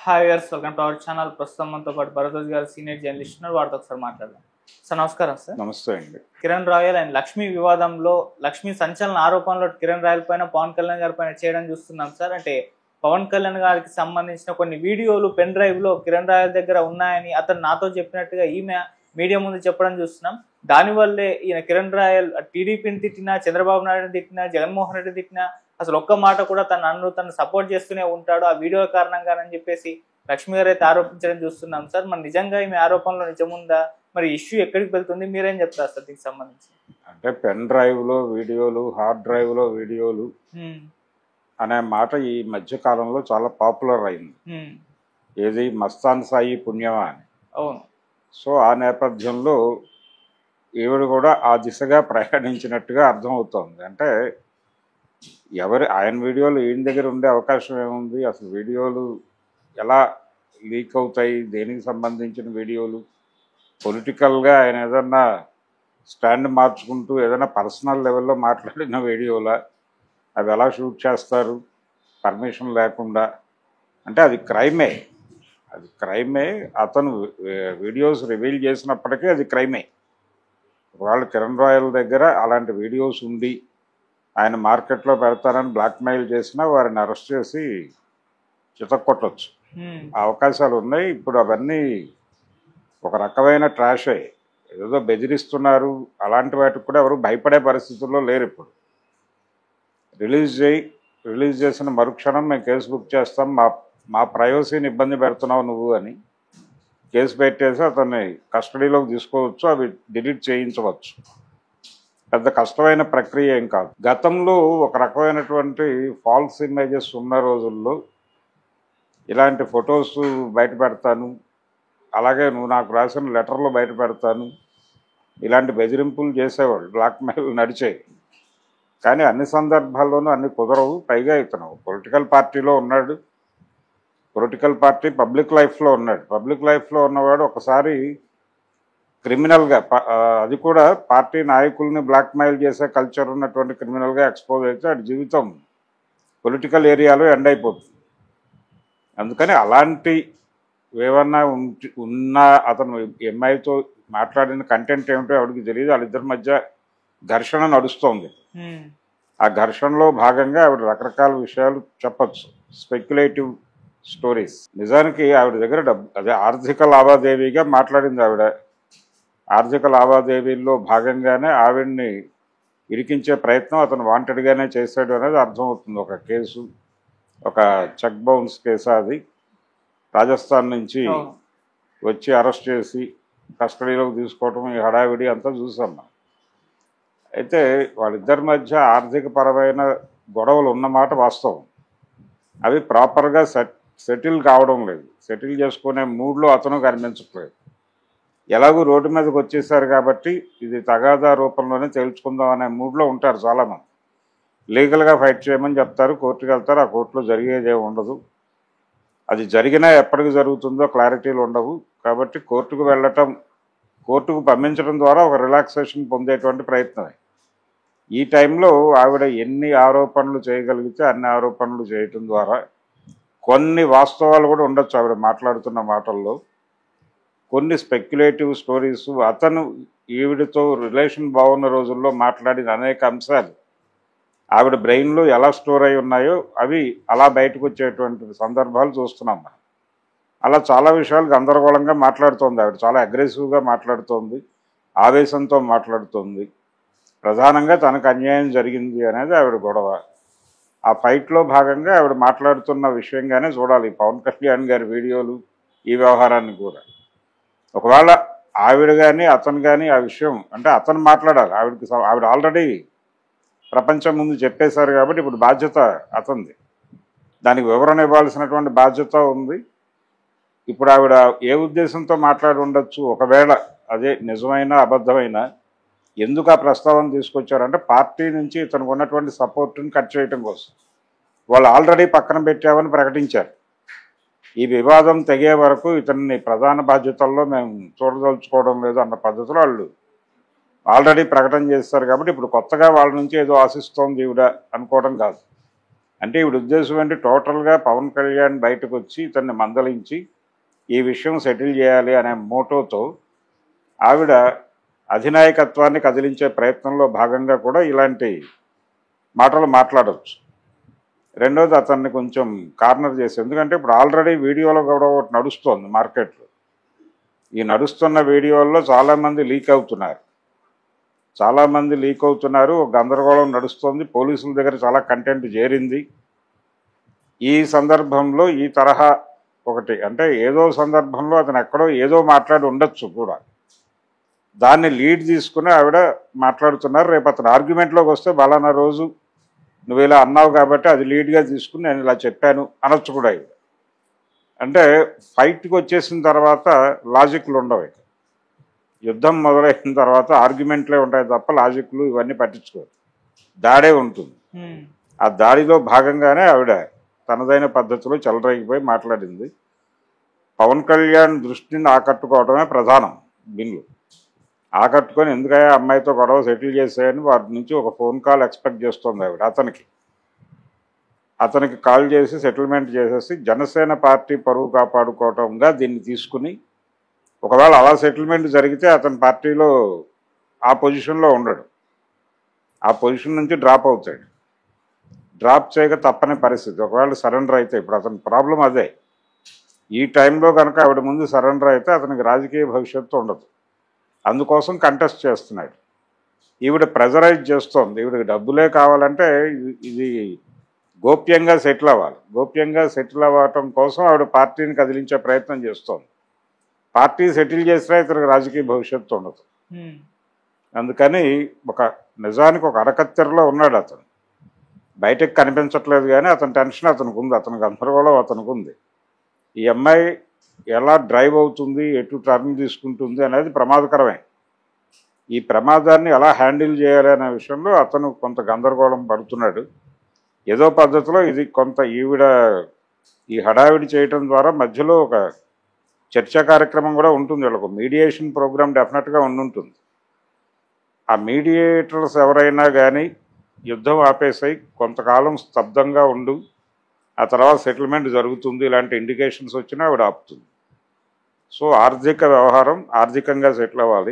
Hi viewers, welcome to our channel. ప్రస్తుతం మనతో పాటు భరద్వాజ్ గారు సీనియర్ జర్నలిస్ట్ ఉన్నారు. వారితో ఒకసారి మాట్లాడదాం. సార్ నమస్కారం. సార్ నమస్తే అండి. కిరణ్ రాయల్ అండ్ లక్ష్మీ వివాదంలో లక్ష్మీ సంచలన ఆరోపణలో కిరణ్ రాయల్ పైన పవన్ కళ్యాణ్ గారి పైన చేయడం చూస్తున్నాం సార్. అంటే పవన్ కళ్యాణ్ గారికి సంబంధించిన కొన్ని వీడియోలు పెన్ డ్రైవ్ లో కిరణ్ రాయల్ దగ్గర ఉన్నాయని అతను నాతో చెప్పినట్టుగా ఈమె మీడియా ముందు చెప్పడం చూస్తున్నాం. దానివల్లే ఈయన కిరణ్ రాయల్ టీడీపీని తిట్టినా, చంద్రబాబు నాయుడుని తిట్టినా, జగన్మోహన్ రెడ్డి తిట్టినా అసలు ఒక్క మాట కూడా తను సపోర్ట్ చేస్తూనే ఉంటాడు ఆ వీడియో కారణంగానని చెప్పేసి లక్ష్మి గారు అయితే ఆరోపించడం చూస్తున్నాం సార్. మరి నిజంగా ఈమె ఆరోపణలో నిజముందా? మరి ఇష్యూ ఎక్కడికి వెళ్తుంది? మీరేం చెప్తారు సార్ దీనికి సంబంధించి? అంటే పెన్ డ్రైవ్ లో వీడియోలు, హార్డ్ డ్రైవ్ లో వీడియోలు అనే మాట ఈ మధ్య కాలంలో చాలా పాపులర్ అయింది. ఏది మస్తాన్ సాయి పుణ్యమా అని. అవును. సో ఆ నేపథ్యంలో ఈవిడ కూడా ఆ దిశగా ప్రయాణించినట్టుగా అర్థమవుతోంది. అంటే ఆయన వీడియోలు ఈయన దగ్గర ఉండే అవకాశం ఏముంది? అసలు వీడియోలు ఎలా లీక్ అవుతాయి? దేనికి సంబంధించిన వీడియోలు? పొలిటికల్గా ఆయన ఏదన్నా స్టాండ్ మార్చుకుంటూ ఏదైనా పర్సనల్ లెవెల్లో మాట్లాడిన వీడియోలా? అవి ఎలా షూట్ చేస్తారు పర్మిషన్ లేకుండా? అంటే అది క్రైమే. అతను వీడియోస్ రివీల్ చేసినప్పటికీ అది క్రైమే. వాళ్ళు కిరణ్ రాయల్ దగ్గర అలాంటి వీడియోస్ ఉండి ఆయన మార్కెట్లో పెడతారని బ్లాక్మెయిల్ చేసినా వారిని అరెస్ట్ చేసి చితక్కొట్టచ్చు అవకాశాలు ఉన్నాయి. ఇప్పుడు అవన్నీ ఒక రకమైన ట్రాషే. ఏదో బెదిరిస్తున్నారు, అలాంటి వాటికి కూడా ఎవరు భయపడే పరిస్థితుల్లో లేరు. ఇప్పుడు రిలీజ్ చేసిన మరుక్షణం మేము కేసు బుక్ చేస్తాం, మా ప్రైవసీని ఇబ్బంది పెడుతున్నావు నువ్వు అని కేసు పెట్టేసి అతన్ని కస్టడీలోకి తీసుకోవచ్చు, అవి డిలీట్ చేయించవచ్చు. పెద్ద కష్టమైన ప్రక్రియ ఏం కాదు. గతంలో ఒక రకమైనటువంటి ఫాల్స్ ఇమేజెస్ ఉన్న రోజుల్లో ఇలాంటి ఫొటోస్ బయట పెడతాను, అలాగే నువ్వు నాకు రాసిన లెటర్లు బయట పెడతాను, ఇలాంటి బెదిరింపులు చేసేవాళ్ళు, బ్లాక్మెయిల్ నడిచాయి. కానీ అన్ని సందర్భాల్లోనూ అన్ని కుదరవు. పైగా ఇతను పొలిటికల్ పార్టీలో ఉన్నాడు, పొలిటికల్ పార్టీ పబ్లిక్ లైఫ్లో ఉన్నాడు. పబ్లిక్ లైఫ్లో ఉన్నవాడు ఒకసారి క్రిమినల్గా, అది కూడా పార్టీ నాయకుల్ని బ్లాక్మెయిల్ చేసే కల్చర్ ఉన్నటువంటి క్రిమినల్గా ఎక్స్పోజ్ అయితే అటు జీవితం పొలిటికల్ ఏరియాలో ఎండ్ అయిపోతుంది. అందుకని అలాంటి ఏమన్నా ఉన్నా అతను ఎంఐతో మాట్లాడిన కంటెంట్ ఏమిటో ఎవరికి తెలియదు. వాళ్ళిద్దరి మధ్య ఘర్షణ నడుస్తోంది. ఆ ఘర్షణలో భాగంగా ఆవిడ రకరకాల విషయాలు చెప్పచ్చు, స్పెక్యులేటివ్ స్టోరీస్. నిజానికి ఆవిడ దగ్గర అదే ఆర్థిక లావాదేవీగా మాట్లాడింది ఆవిడ. ఆర్థిక లావాదేవీల్లో భాగంగానే ఆవిడ్ని ఇరికించే ప్రయత్నం అతను వాంటెడ్గానే చేశాడు అనేది అర్థమవుతుంది. ఒక కేసు, ఒక చెక్ బౌన్స్ కేసు, అది రాజస్థాన్ నుంచి వచ్చి అరెస్ట్ చేసి కస్టడీలోకి తీసుకోవటం, ఈ హడావిడి అంతా చూసాం మనం. అయితే వాళ్ళిద్దరి మధ్య ఆర్థిక పరమైన గొడవలు ఉన్నమాట వాస్తవం. అవి ప్రాపర్గా సెటిల్ కావడం లేదు. సెటిల్ చేసుకునే మూడ్లో అతను కనిపించట్లేదు. ఎలాగూ రోడ్డు మీదకి వచ్చేసారు కాబట్టి ఇది తగాదా రూపంలోనే తేల్చుకుందాం అనే మూడ్లో ఉంటారు చాలామంది. లీగల్గా ఫైట్ చేయమని చెప్తారు, కోర్టుకు వెళ్తారు. ఆ కోర్టులో జరిగేదే ఉండదు. అది జరిగినా ఎప్పటికి జరుగుతుందో క్లారిటీలు ఉండవు. కాబట్టి కోర్టుకు వెళ్ళటం, కోర్టుకు పంపించడం ద్వారా ఒక రిలాక్సేషన్ పొందేటువంటి ప్రయత్నమే. ఈ టైంలో ఆవిడ ఎన్ని ఆరోపణలు చేయగలిగితే అన్ని ఆరోపణలు చేయటం ద్వారా కొన్ని వాస్తవాలు కూడా ఉండొచ్చు ఆవిడ మాట్లాడుతున్న మాటల్లో. కొన్ని స్పెక్యులేటివ్ స్టోరీస్, అతను ఈవిడతో రిలేషన్ బాగున్న రోజుల్లో మాట్లాడిన అనేక అంశాలు ఆవిడ బ్రెయిన్లో ఎలా స్టోర్ అయి ఉన్నాయో అవి అలా బయటకు వచ్చేటువంటి సందర్భాలు చూస్తున్నాం మనం. అలా చాలా విషయాలు గందరగోళంగా మాట్లాడుతోంది ఆవిడ. చాలా అగ్రెసివ్గా మాట్లాడుతోంది, ఆవేశంతో మాట్లాడుతోంది. ప్రధానంగా తనకు అన్యాయం జరిగింది అనేది ఆవిడ గొడవ. ఆ ఫైట్లో భాగంగా ఆవిడ మాట్లాడుతున్న విషయంగానే చూడాలి పవన్ కళ్యాణ్ గారి వీడియోలు, ఈ వ్యవహారాన్ని కూడా. ఒకవేళ ఆవిడ కానీ అతను కానీ ఆ విషయం, అంటే అతను మాట్లాడాలి, ఆవిడ ఆల్రెడీ ప్రపంచం ముందు చెప్పేశారు కాబట్టి ఇప్పుడు బాధ్యత అతనిది. దానికి వివరణ ఇవ్వాల్సినటువంటి బాధ్యత ఉంది. ఇప్పుడు ఆవిడ ఏ ఉద్దేశంతో మాట్లాడి ఉండొచ్చు? ఒకవేళ అదే నిజమైన అబద్ధమైన, ఎందుకు ఆ ప్రస్తావన తీసుకొచ్చారంటే పార్టీ నుంచి ఇతనికి ఉన్నటువంటి సపోర్ట్ని కట్ చేయటం కోసం. వాళ్ళు ఆల్రెడీ పక్కన పెట్టామని ప్రకటించారు. ఈ వివాదం తెగే వరకు ఇతన్ని ప్రధాన బాధ్యతల్లో మేము చూడదలుచుకోవడం లేదు అన్న పద్ధతిలో వాళ్ళు ఆల్రెడీ ప్రకటన చేస్తారు. కాబట్టి ఇప్పుడు కొత్తగా వాళ్ళ నుంచి ఏదో ఆశిస్తోంది ఈవిడ అనుకోవడం కాదు. అంటే ఈవిడ ఉద్దేశం అంటే టోటల్గా పవన్ కళ్యాణ్ బయటకు వచ్చి ఇతన్ని మందలించి ఈ విషయం సెటిల్ చేయాలి అనే మోటోతో ఆవిడ అధినాయకత్వాన్ని కదిలించే ప్రయత్నంలో భాగంగా కూడా ఇలాంటి మాటలు మాట్లాడవచ్చు. రెండోది అతన్ని కొంచెం కార్నర్ చేసి, ఎందుకంటే ఇప్పుడు ఆల్రెడీ వీడియోలో కూడా ఒకటి నడుస్తోంది మార్కెట్లో. ఈ నడుస్తున్న వీడియోల్లో చాలామంది లీక్ అవుతున్నారు, ఒక గందరగోళం నడుస్తుంది, పోలీసుల దగ్గర చాలా కంటెంట్ చేరింది. ఈ సందర్భంలో ఈ తరహా ఒకటి అంటే ఏదో సందర్భంలో అతను ఎక్కడో ఏదో మాట్లాడి ఉండొచ్చు కూడా, దాన్ని లీడ్ తీసుకుని ఆవిడ మాట్లాడుతున్నారు. రేపు అతను ఆర్గ్యుమెంట్లోకి వస్తే బలానా రోజు నువ్వు ఇలా అన్నావు కాబట్టి అది లీడ్గా తీసుకుని నేను ఇలా చెప్పాను అనొచ్చు కూడా. అంటే ఫైట్కి వచ్చేసిన తర్వాత లాజిక్లు ఉండవు. యుద్ధం మొదలైన తర్వాత ఆర్గ్యుమెంట్లే ఉంటాయి తప్ప లాజిక్లు ఇవన్నీ పట్టించుకోరు, దాడే ఉంటుంది. ఆ దాడిలో భాగంగానే ఆవిడ తనదైన పద్ధతిలో చెలరేగిపోయి మాట్లాడింది. పవన్ కళ్యాణ్ దృష్టిని ఆకట్టుకోవడమే ప్రధానం బిల్లు. ఆకట్టుకొని ఎందుకయ్యా అమ్మాయితో గొడవ సెటిల్ చేసాయని వారి నుంచి ఒక ఫోన్ కాల్ ఎక్స్పెక్ట్ చేస్తుంది ఆవిడ. అతనికి కాల్ చేసి సెటిల్మెంట్ చేసేసి జనసేన పార్టీ పరువు కాపాడుకోవటంగా దీన్ని తీసుకుని, ఒకవేళ అలా సెటిల్మెంట్ జరిగితే అతని పార్టీలో ఆ పొజిషన్లో ఉండడు, ఆ పొజిషన్ నుంచి డ్రాప్ అవుతాడు. డ్రాప్ చేయక తప్పని పరిస్థితి. ఒకవేళ సరెండర్ అయితే, ఇప్పుడు అతని ప్రాబ్లం అదే, ఈ టైంలో కనుక ఆవిడ ముందు సరెండర్ అయితే అతనికి రాజకీయ భవిష్యత్తు ఉండదు. అందుకోసం కంటెస్ట్ చేస్తున్నాడు. ఈవిడ ప్రెజరైజ్ చేస్తోంది, ఈవిడకి డబ్బులే కావాలంటే ఇది గోప్యంగా సెటిల్ అవ్వాలి. గోప్యంగా సెటిల్ అవ్వటం కోసం ఆవిడ పార్టీని కదిలించే ప్రయత్నం చేస్తోంది. పార్టీ సెటిల్ చేసినా ఇతనికి రాజకీయ భవిష్యత్తు ఉండదు. అందుకని నిజానికి ఒక అరకత్తెరలో ఉన్నాడు అతను. బయటకు కనిపించట్లేదు కానీ అతని టెన్షన్ అతనికి ఉంది, అతని గందరగోళం అతనికి ఉంది. ఈ అమ్మాయి ఎలా డ్రైవ్ అవుతుంది, ఎటు టర్న్ తీసుకుంటుంది అనేది ప్రమాదకరమే. ఈ ప్రమాదాన్ని ఎలా హ్యాండిల్ చేయాలి అనే విషయంలో అతను కొంత గందరగోళం పడుతున్నాడు. ఏదో పద్ధతిలో ఇది కొంత ఈవిడ ఈ హడావిడి చేయటం ద్వారా మధ్యలో ఒక చర్చా కార్యక్రమం కూడా ఉంటుంది. వీళ్ళకు మీడియేషన్ ప్రోగ్రామ్ డెఫినెట్గా ఉంటుంది. ఆ మీడియేటర్స్ ఎవరైనా కానీ యుద్ధం ఆపేసాయి, కొంతకాలం స్తబ్దంగా ఉండు, ఆ తర్వాత సెటిల్మెంట్ జరుగుతుంది, ఇలాంటి ఇండికేషన్స్ వచ్చినా ఆవిడ ఆపుతుంది. సో ఆర్థిక వ్యవహారం ఆర్థికంగా సెటిల్ అవ్వాలి.